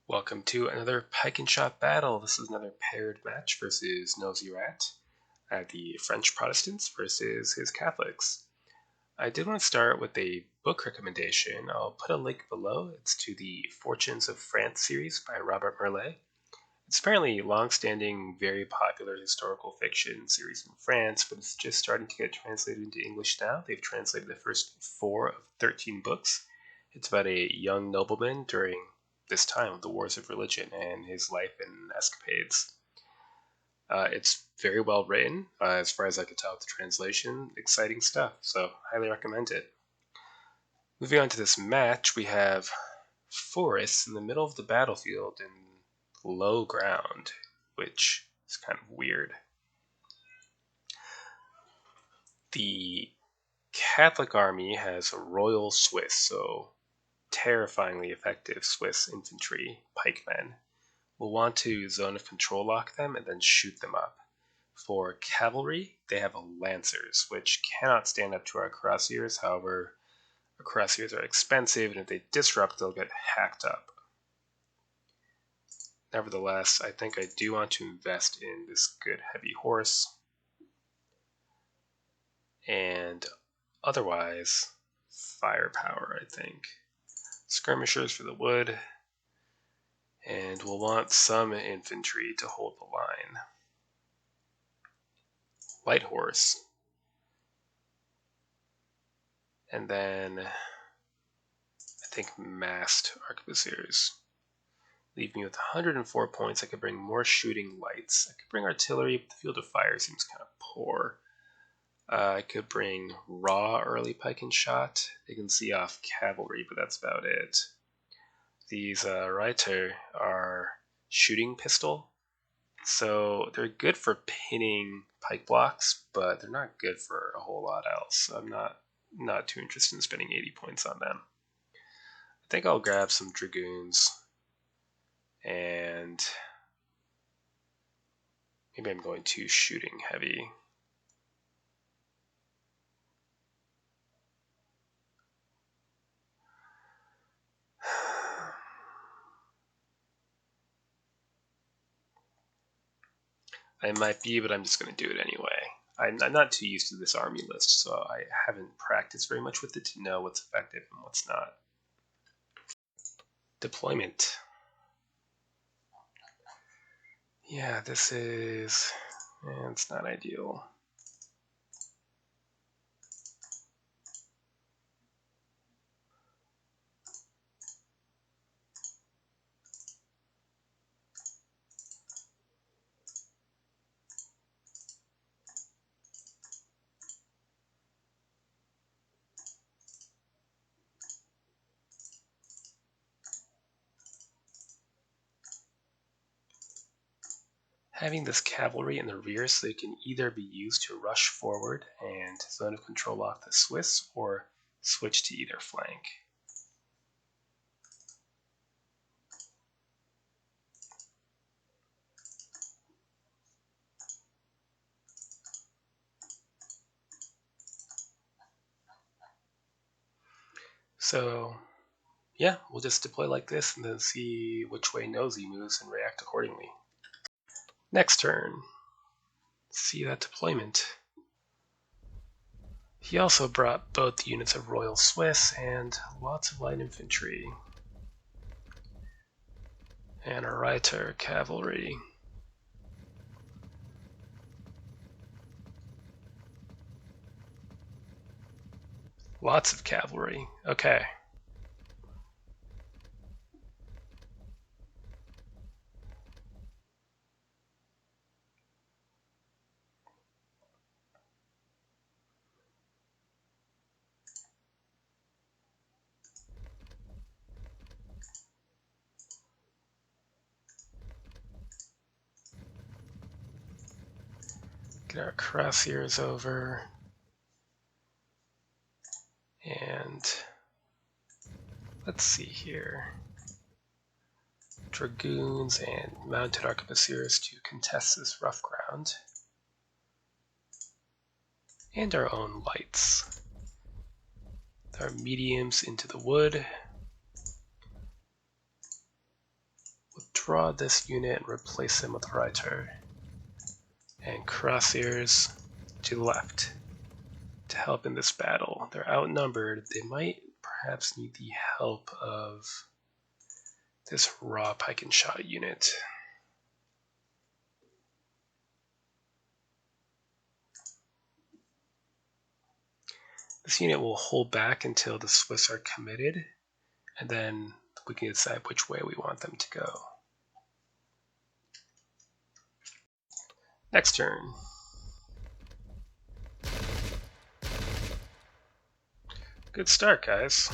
Welcome to another Pike and Shot battle. This is another paired match versus Nosy Rat, the French Protestants versus his Catholics. I did want to start with a book recommendation. I'll put a link below. It's to the Fortunes of France series by Robert Merle. It's apparently a long-standing, very popular historical fiction series in France, but it's just starting to get translated into English now. They've translated the first 4 of 13 books. It's about a young nobleman during this time of the wars of religion and his life and escapades. It's very well written, as far as I could tell with the translation. Exciting stuff, so highly recommend it. Moving on to this match, we have forests in the middle of the battlefield and low ground, which is kind of weird. The Catholic army has a Royal Swiss, so terrifyingly effective Swiss infantry pikemen. We'll want to zone of control lock them and then shoot them up. For cavalry, they have lancers, which cannot stand up to our cuirassiers. However, our cuirassiers are expensive, and if they disrupt, they'll get hacked up. Nevertheless, I think I do want to invest in this good heavy horse. And otherwise, firepower, I think. Skirmishers for the wood. And we'll want some infantry to hold the line. Light horse. And then I think massed arquebusiers. Leave me with 104 points. I could bring more shooting lights. I could bring artillery, but the field of fire seems kind of poor. I could bring raw early pike and shot. They can see off cavalry, but that's about it. These Reiter are shooting pistol, so they're good for pinning pike blocks, but they're not good for a whole lot else. I'm not too interested in spending 80 points on them. I think I'll grab some dragoons, and maybe I'm going to shooting heavy. I might be, but I'm just going to do it anyway. I'm not too used to this army list, so I haven't practiced very much with it to know what's effective and what's not. Deployment. Yeah, this is... it's not ideal. Having this cavalry in the rear so they can either be used to rush forward and zone of control lock the Swiss, or switch to either flank. So yeah, we'll just deploy like this and then see which way Nosy moves and react accordingly. Next turn. See that deployment. He also brought both the units of Royal Swiss and lots of light infantry. And a Reiter cavalry. Lots of cavalry. Okay. Get our cuirassiers over. And let's see here. Dragoons and mounted arquebusiers to contest this rough ground. And our own lights. Our mediums into the wood. draw this unit and replace him with Reiter. And Crosshairs to the left to help in this battle. They're outnumbered. They might perhaps need the help of this raw pike and shot unit. This unit will hold back until the Swiss are committed, and then we can decide which way we want them to go. Next turn. Good start, guys.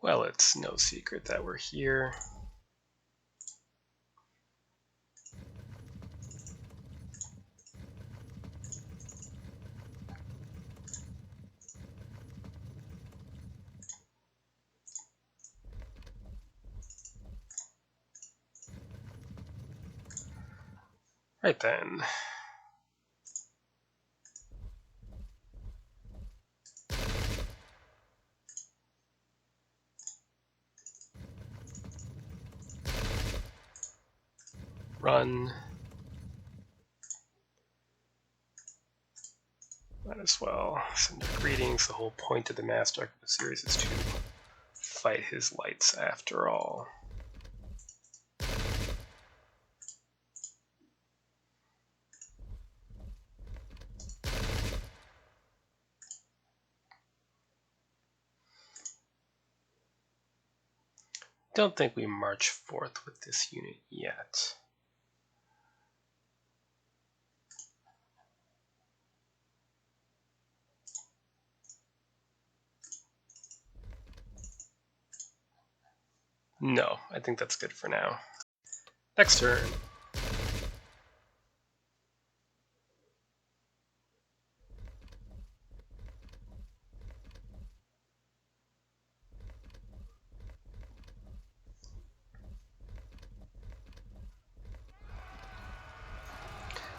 Well, it's no secret that we're here. Right then. Run. Might as well send our greetings. The whole point of the Master Arc of the series is to fight his lights after all. Don't think we march forth with this unit yet. No, I think that's good for now. Next turn.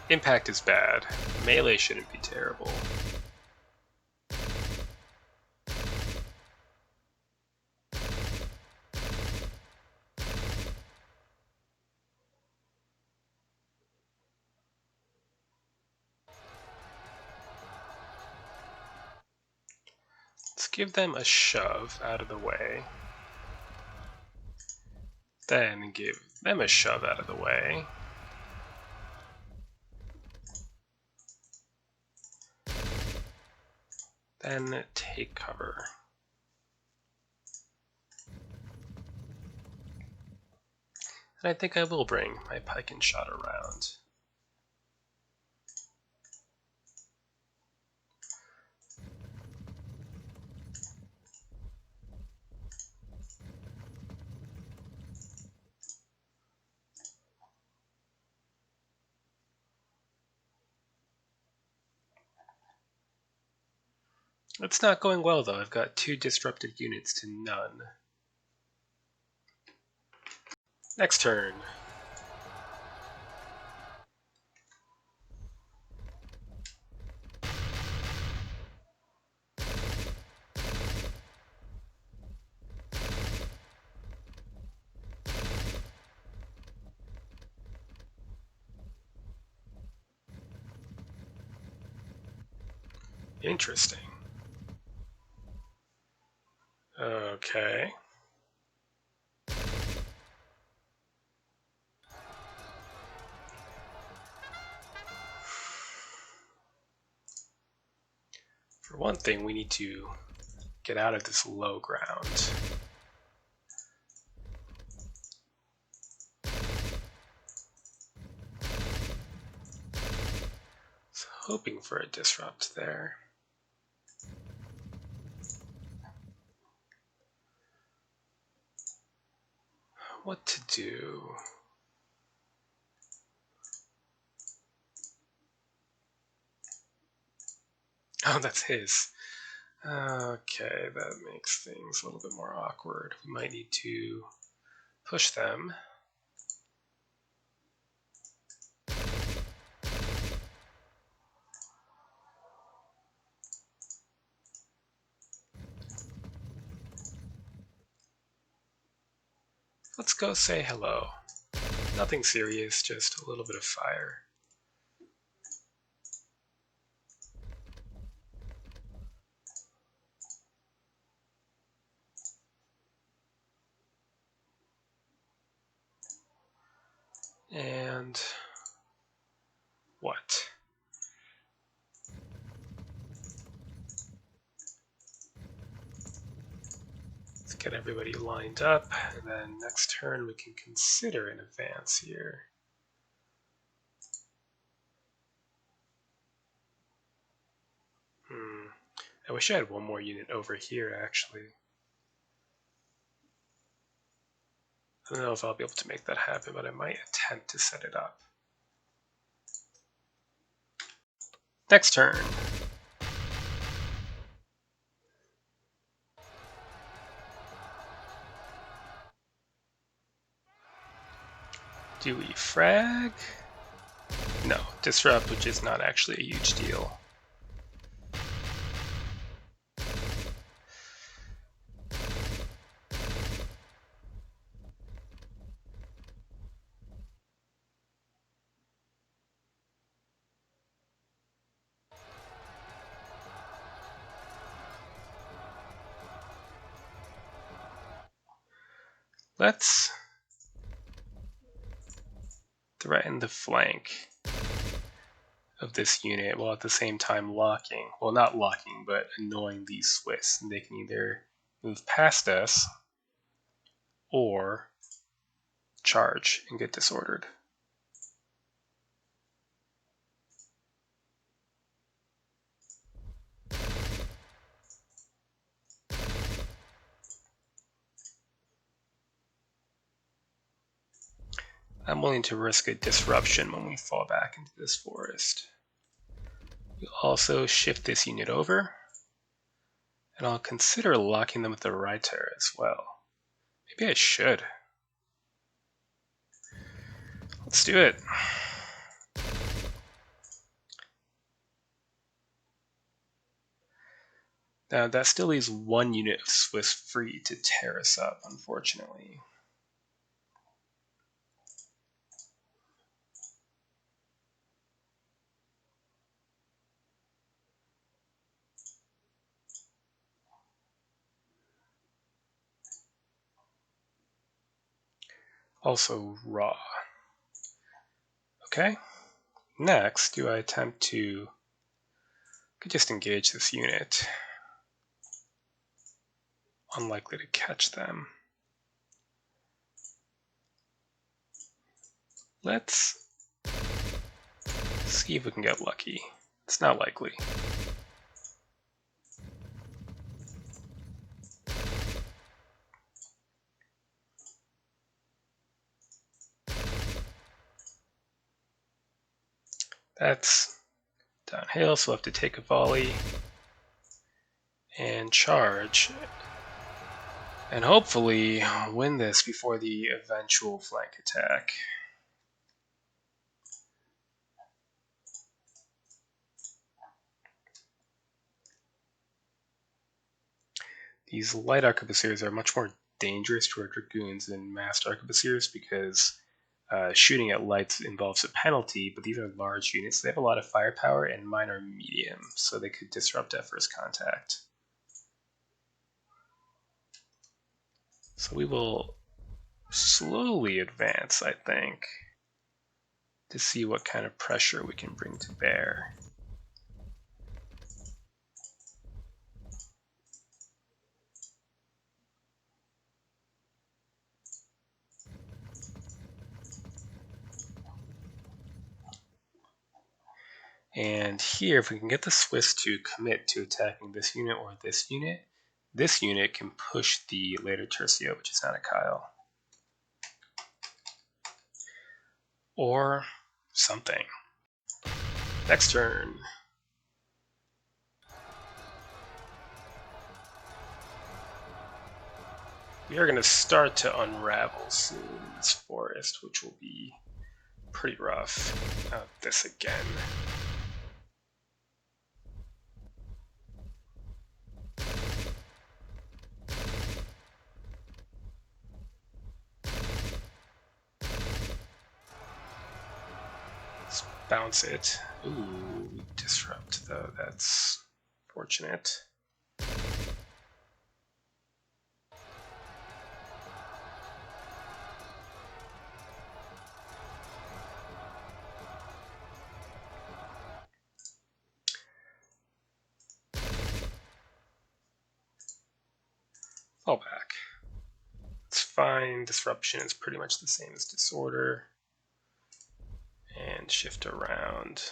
Impact is bad. Melee shouldn't be terrible. Let's give them a shove out of the way. Then give them a shove out of the way. Then take cover. And I think I will bring my pike and shot around. It's not going well though. I've got 2 disrupted units to none. Next turn. Interesting. Okay. For one thing, we need to get out of this low ground. So hoping for a disrupt there. What to do? Oh, that's his. Okay, that makes things a little bit more awkward. We might need to push them. Let's go say hello. Nothing serious, just a little bit of fire. And what? Let's get everybody lined up, and then next turn we can consider an advance here. I wish I had one more unit over here, actually. I don't know if I'll be able to make that happen, but I might attempt to set it up. Next turn. Do we frag? No, disrupt, which is not actually a huge deal. Let's threaten the flank of this unit while at the same time locking. Well, not locking, but annoying these Swiss. And they can either move past us or charge and get disordered. I'm willing to risk a disruption when we fall back into this forest. We'll also shift this unit over, and I'll consider locking them with the Reiter as well. Maybe I should. Let's do it. Now that still leaves one unit of Swiss free to tear us up, unfortunately. Also raw. Okay. Next, do I attempt to... I could just engage this unit. Unlikely to catch them. Let's see if we can get lucky. It's not likely. That's downhill, so we'll have to take a volley and charge. And hopefully win this before the eventual flank attack. These light arquebusiers are much more dangerous to our dragoons than massed arquebusiers because shooting at lights involves a penalty, but these are large units. They have a lot of firepower, and mine are medium, so they could disrupt at first contact. So we will slowly advance, I think, to see what kind of pressure we can bring to bear. And here, if we can get the Swiss to commit to attacking this unit or this unit can push the later Tercio, which is not a Kyle. Or something. Next turn. We are going to start to unravel soon in this forest, which will be pretty rough. This again. Let's bounce it. Ooh, disrupt though, that's fortunate. Fall back. It's fine. Disruption is pretty much the same as disorder. And shift around.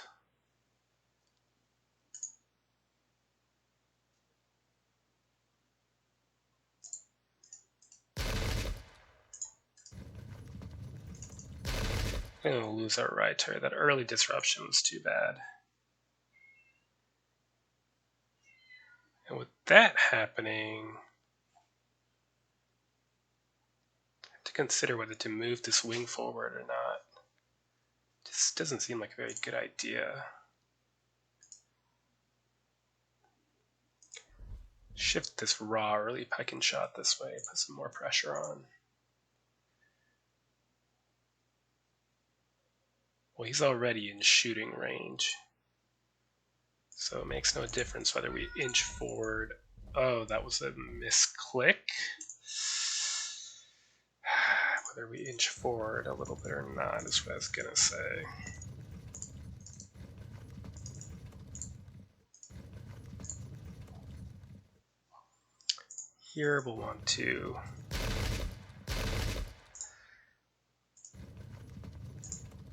We're going to lose our right turret. That early disruption was too bad. And with that happening, I have to consider whether to move this wing forward or not. This doesn't seem like a very good idea. Shift this raw early Pike and shot this way, put some more pressure on. Well, he's already in shooting range, so it makes no difference whether we inch forward. Oh, that was a misclick. Whether we inch forward a little bit or not is what I was gonna say. Here we'll want to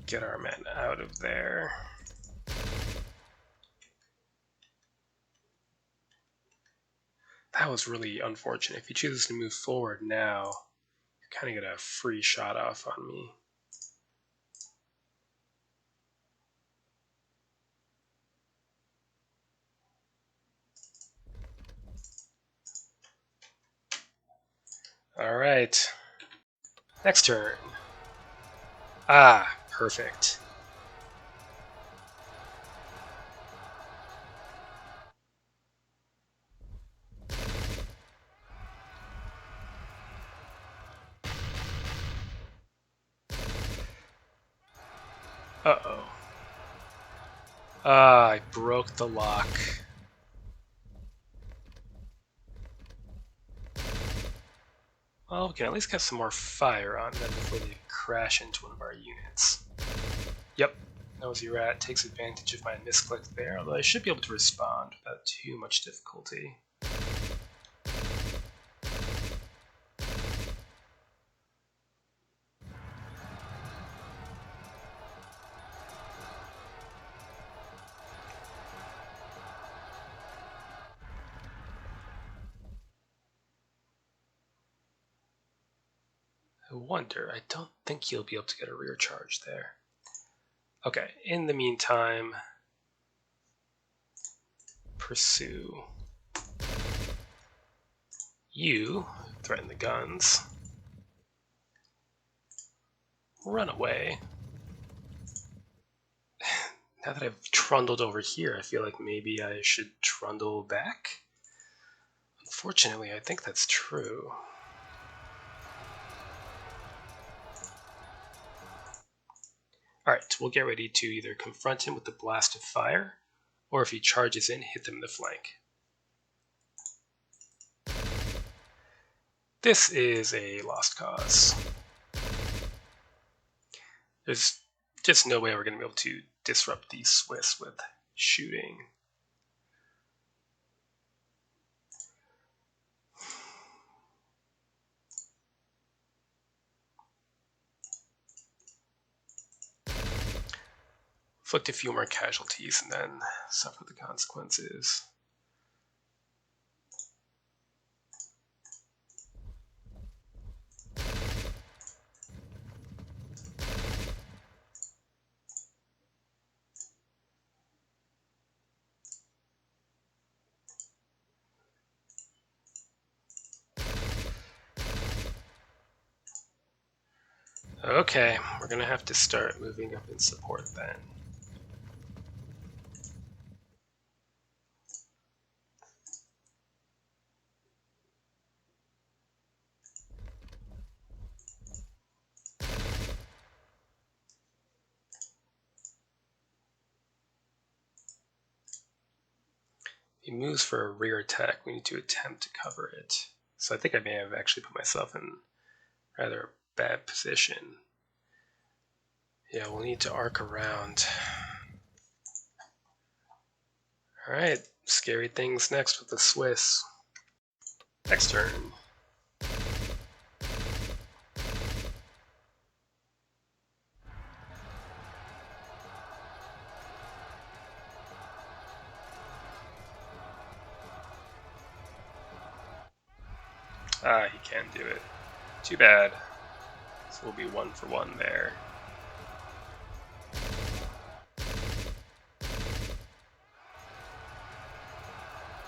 get our men out of there. That was really unfortunate. If he chooses to move forward now, you're kind of get a free shot off on me. All right. Next turn. Ah, perfect. Uh-oh. Ah, I broke the lock. Well, we can at least get some more fire on them before they crash into one of our units. Yep, Nosy Rat takes advantage of my misclick there, although I should be able to respond without too much difficulty. I wonder, I don't think he'll be able to get a rear charge there. Okay, in the meantime, pursue. You threaten the guns. Run away. Now that I've trundled over here, I feel like maybe I should trundle back. Unfortunately, I think that's true. Alright, we'll get ready to either confront him with the blast of fire, or if he charges in, hit them in the flank. This is a lost cause. There's just no way we're going to be able to disrupt these Swiss with shooting. Inflict a few more casualties and then suffer the consequences. Okay, we're gonna have to start moving up in support then. If he moves for a rear attack, we need to attempt to cover it. So I think I may have actually put myself in rather a bad position. Yeah, we'll need to arc around. Alright, scary things next with the Swiss. Next turn. Ah, he can't do it. Too bad. So we'll be 1 for 1 there.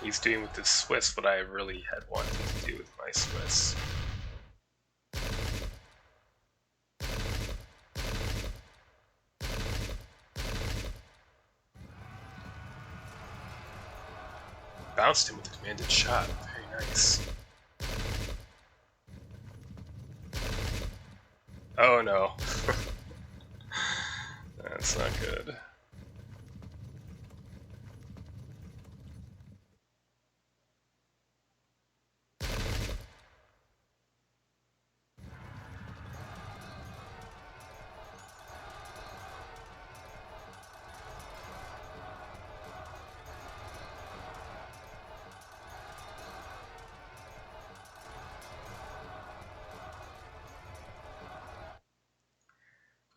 He's doing with the Swiss what I really had wanted to do with my Swiss. Bounced him with a commanded shot. Very nice. Oh no. That's not good.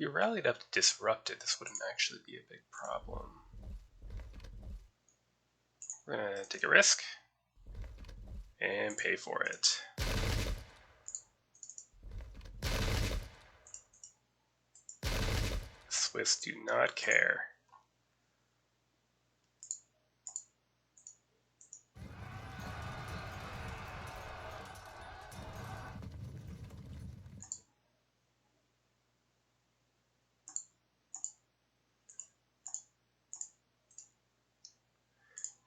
If we rallied up to disrupt it, this wouldn't actually be a big problem. We're gonna take a risk and pay for it. The Swiss do not care.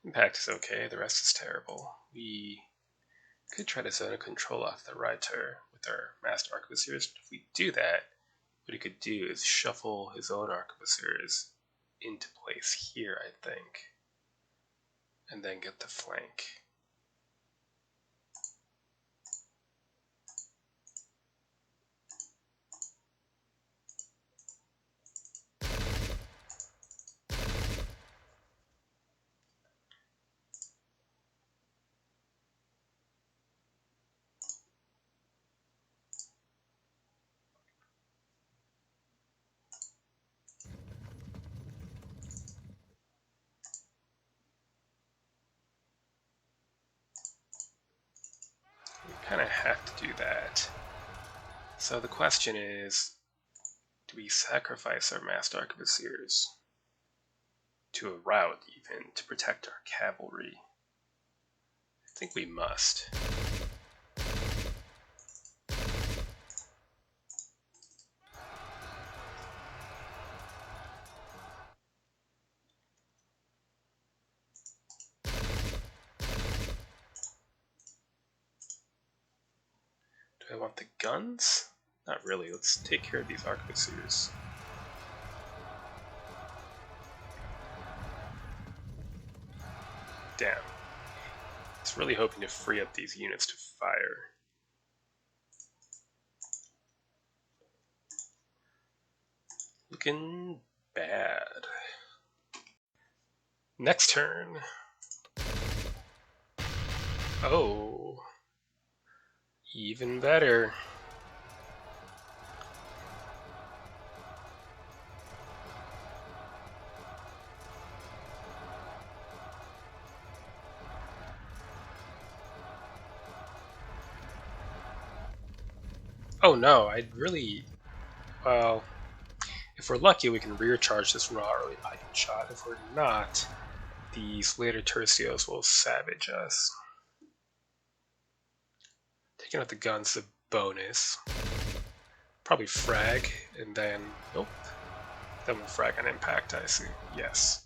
Impact is okay, the rest is terrible. We could try to zone a control off the Reiter with our master arquebusiers, but if we do that, what he could do is shuffle his own arquebusiers into place here, I think, and then get the flank. We kind of have to do that. So the question is, do we sacrifice our master arquebusiers to a rout even to protect our cavalry? I think we must. Do I want the guns? Not really. Let's take care of these arquebusiers. Damn. I was really hoping to free up these units to fire. Looking bad. Next turn. Oh. Even better. Oh no, I'd really... Well, if we're lucky, we can rear charge this raw early Pike and shot. If we're not, these later tercios will savage us. Taking out the guns is a bonus. Probably frag, and then... Nope. Then we'll frag on impact, I assume. Yes.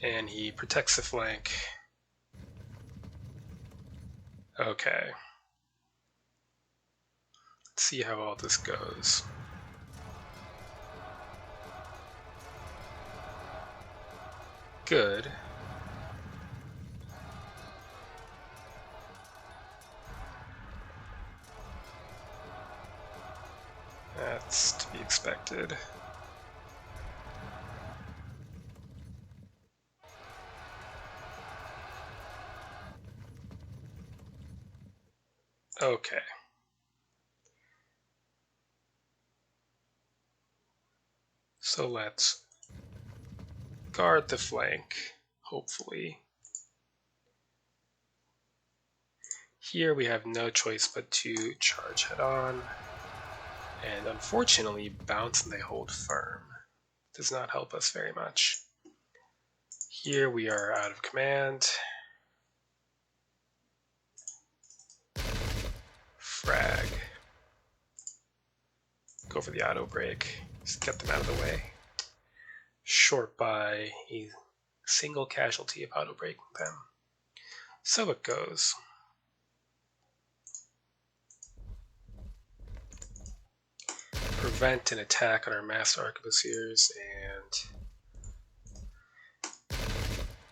And he protects the flank. Okay. Let's see how all this goes. Good. That's to be expected. Okay. So let's guard the flank, hopefully. Here we have no choice but to charge head on. And unfortunately, bounce and they hold firm. Does not help us very much. Here we are out of command. Frag. Go for the auto break. Just get them out of the way. Short by a single casualty of auto breaking them. So it goes. Prevent an attack on our master arquebusiers and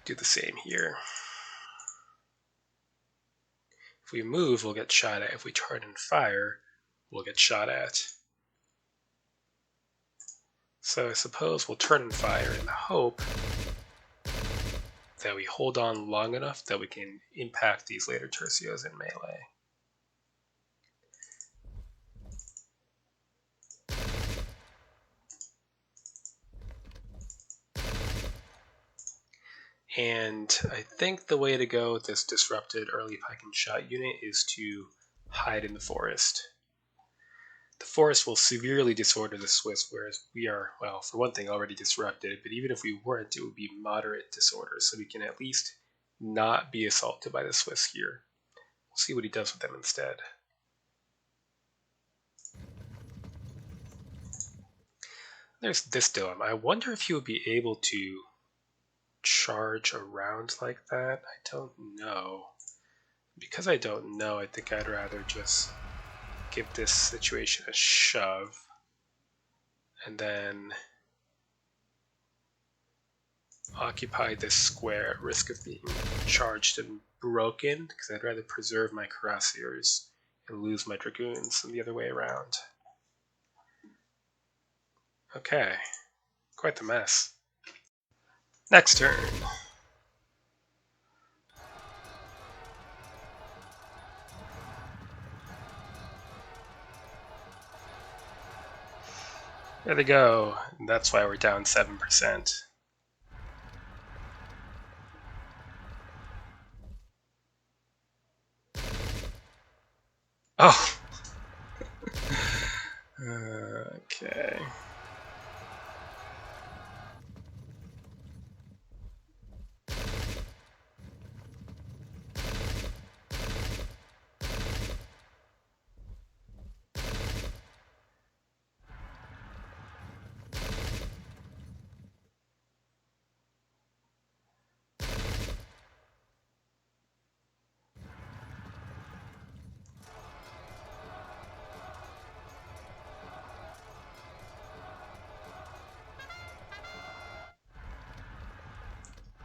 do the same here. If we move, we'll get shot at. If we turn and fire, we'll get shot at. So I suppose we'll turn and fire in the hope that we hold on long enough that we can impact these later tercios in melee. And I think the way to go with this disrupted early pike and shot unit is to hide in the forest. The forest will severely disorder the Swiss, whereas we are, well, for one thing, already disrupted, but even if we weren't, it would be moderate disorder, so we can at least not be assaulted by the Swiss here. We'll see what he does with them instead. There's this dilemma. I wonder if he would be able to charge around like that. I don't know. Because I don't know, I think I'd rather just give this situation a shove and then occupy this square at risk of being charged and broken, because I'd rather preserve my cuirassiers and lose my dragoons than the other way around. Okay, quite the mess. Next turn. There they go. And that's why we're down 7%. Oh! Okay.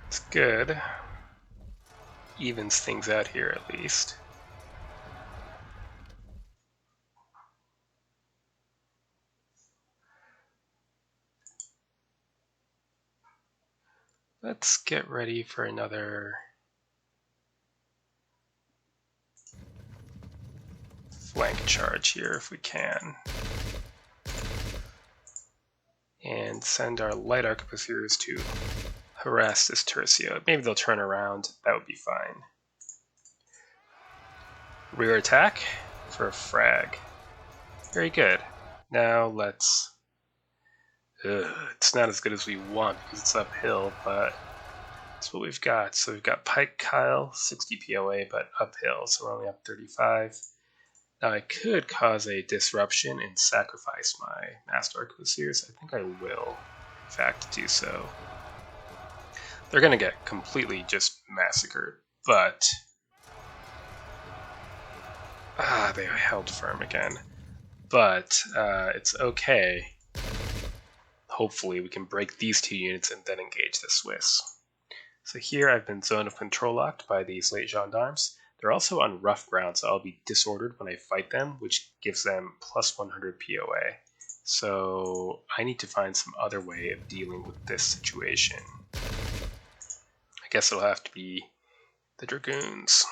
It's good. Evens things out here at least. Let's get ready for another flank charge here if we can. And send our light arquebusiers to harass this tercio. Maybe they'll turn around. That would be fine. Rear attack for a frag. Very good. Now let's... it's not as good as we want because it's uphill, but That's what we've got. So we've got Pike Kyle, 60 POA, but uphill, so we're only up 35. Now I could cause a disruption and sacrifice my Master Arquebusiers. I think I will, in fact, do so. They're going to get completely just massacred, but... they held firm again. But it's okay. Hopefully we can break these two units and then engage the Swiss. So here I've been zone of control locked by these late gendarmes. They're also on rough ground, so I'll be disordered when I fight them, which gives them plus 100 POA. So I need to find some other way of dealing with this situation. I guess it'll have to be the Dragoons.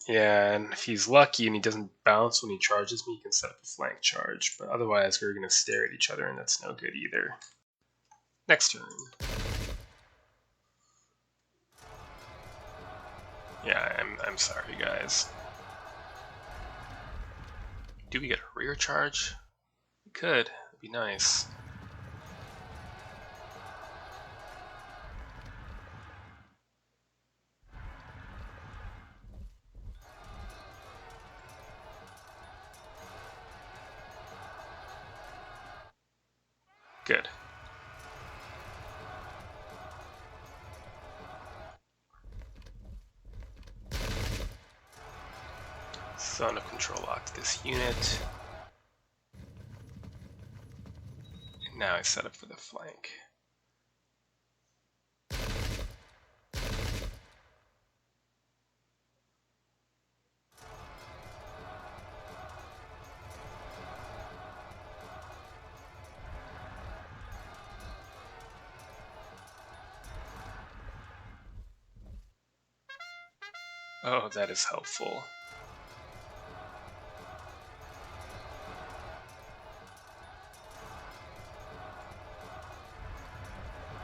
Yeah, and if he's lucky and he doesn't bounce when he charges me, he can set up a flank charge. But otherwise, we're going to stare at each other, and that's no good either. Next turn. Yeah, I'm sorry, guys. Do we get a rear charge? We could. It'd be nice. Good. Zone of control locked this unit. And now I set up for the flank. Oh, that is helpful.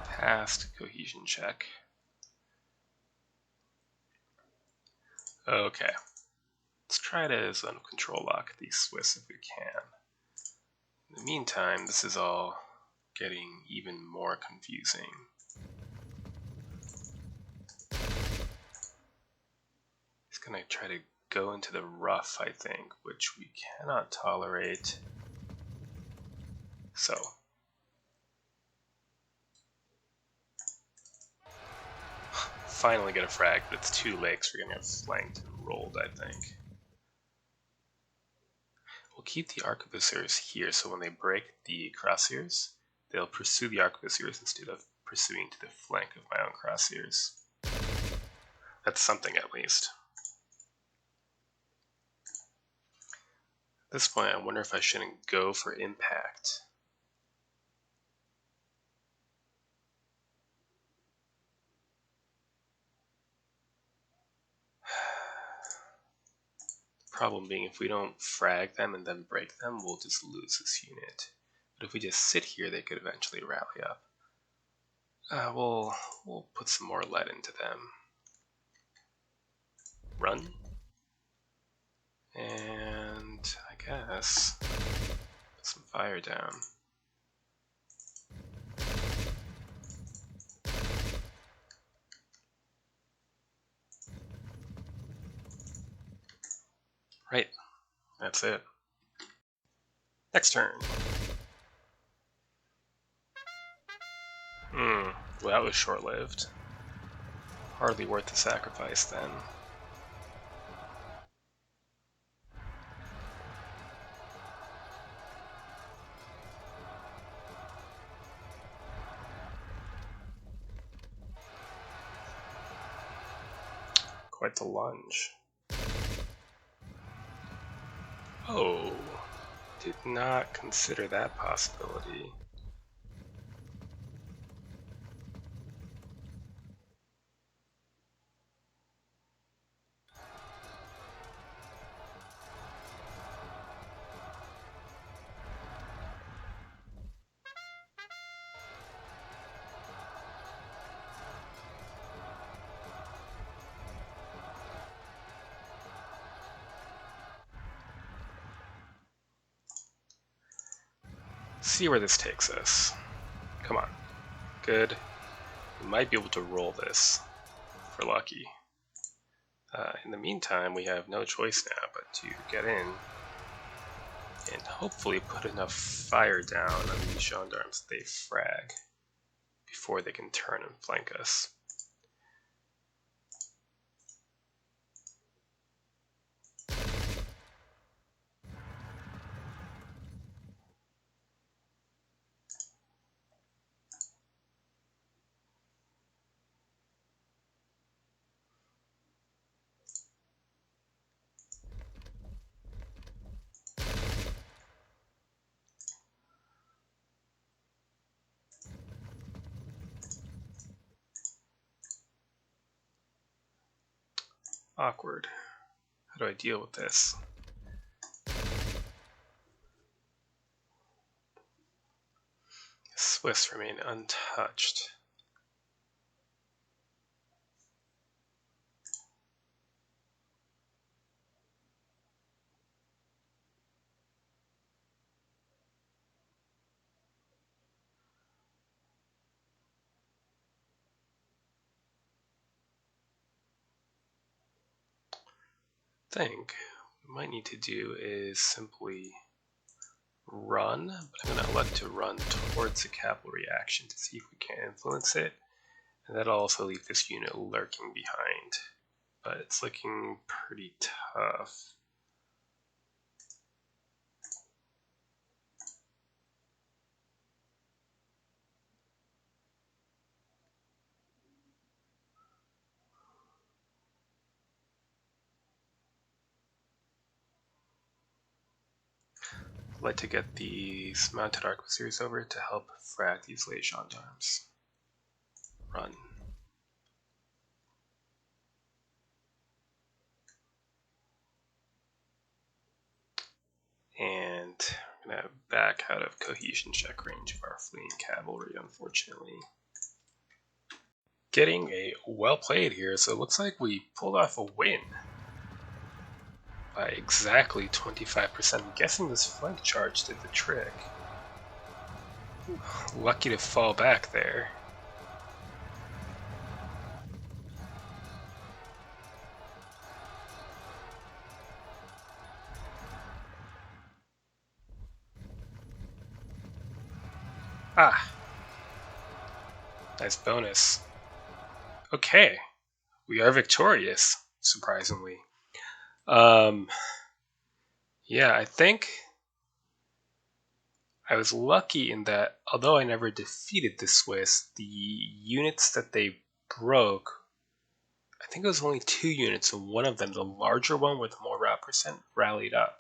Passed cohesion check. Okay. Let's try to zone of control lock these Swiss if we can. In the meantime, this is all getting even more confusing. He's gonna try to go into the rough, I think, which we cannot tolerate. So. Finally get a frag, but it's too late because we're gonna get flanked and rolled, I think. We'll keep the arquebusiers here, so when they break the crosshairs, they'll pursue the arquebusiers instead of pursuing to the flank of my own crosshairs. That's something, at least. At this point, I wonder if I shouldn't go for impact. Problem being, if we don't frag them and then break them, we'll just lose this unit. But if we just sit here, they could eventually rally up. We'll put some more lead into them. Run. And I guess put some fire down. Right. That's it. Next turn. Well, that was short-lived. Hardly worth the sacrifice then. Quite the lunge. Oh, did not consider that possibility. See where this takes us. Come on. Good. We might be able to roll this if we're lucky. In the meantime, we have no choice now but to get in and hopefully put enough fire down on these gendarmes that they frag before they can turn and flank us. Awkward. How do I deal with this? Swiss remain untouched. I think what we might need to do is simply run, but I'm going to elect to run towards the cavalry action to see if we can influence it, and that'll also leave this unit lurking behind, but it's looking pretty tough. I'd like to get these mounted arquebusiers over to help frag these light gendarmes. Run. And I'm going to back out of cohesion check range of our fleeing cavalry, unfortunately. Getting a well played here, so it looks like we pulled off a win by exactly 25%. I'm guessing this flank charge did the trick. Lucky to fall back there. Ah, nice bonus. Okay, we are victorious, surprisingly. Yeah, I think I was lucky in that although I never defeated the Swiss, the units that they broke, I think it was only 2 units, and one of them, the larger one with more rout percent, rallied up.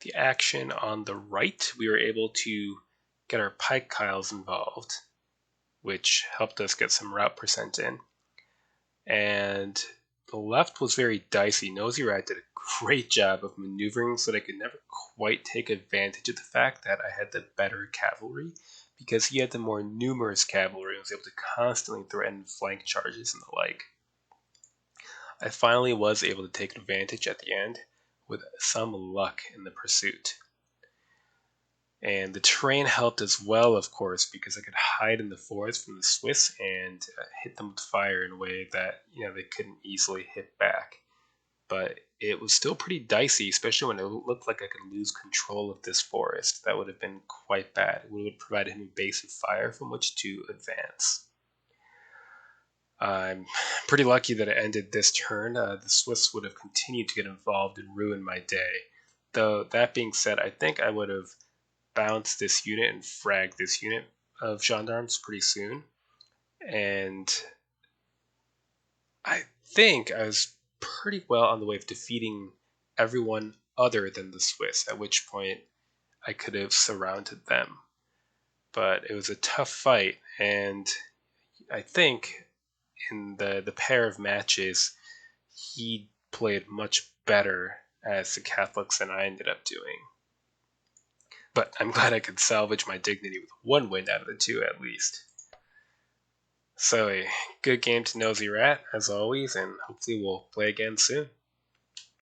The action on the right, we were able to get our Pike Kyles involved, which helped us get some rout percent in. And the left was very dicey. Nosy Rat did a great job of maneuvering so that I could never quite take advantage of the fact that I had the better cavalry, because he had the more numerous cavalry and was able to constantly threaten flank charges and the like. I finally was able to take advantage at the end with some luck in the pursuit. And the terrain helped as well, of course, because I could hide in the forest from the Swiss and hit them with fire in a way that they couldn't easily hit back. But it was still pretty dicey, especially when it looked like I could lose control of this forest. That would have been quite bad. It would have provided him a base of fire from which to advance. I'm pretty lucky that it ended this turn. The Swiss would have continued to get involved and ruin my day. Though, that being said, I think I would have bounce this unit and frag this unit of gendarmes pretty soon. And I think I was pretty well on the way of defeating everyone other than the Swiss, at which point I could have surrounded them. But it was a tough fight, and I think in the pair of matches, he played much better as the Catholics than I ended up doing. But I'm glad I could salvage my dignity with 1 win out of the 2 at least. So a good game to Nosy Rat, as always, and hopefully we'll play again soon.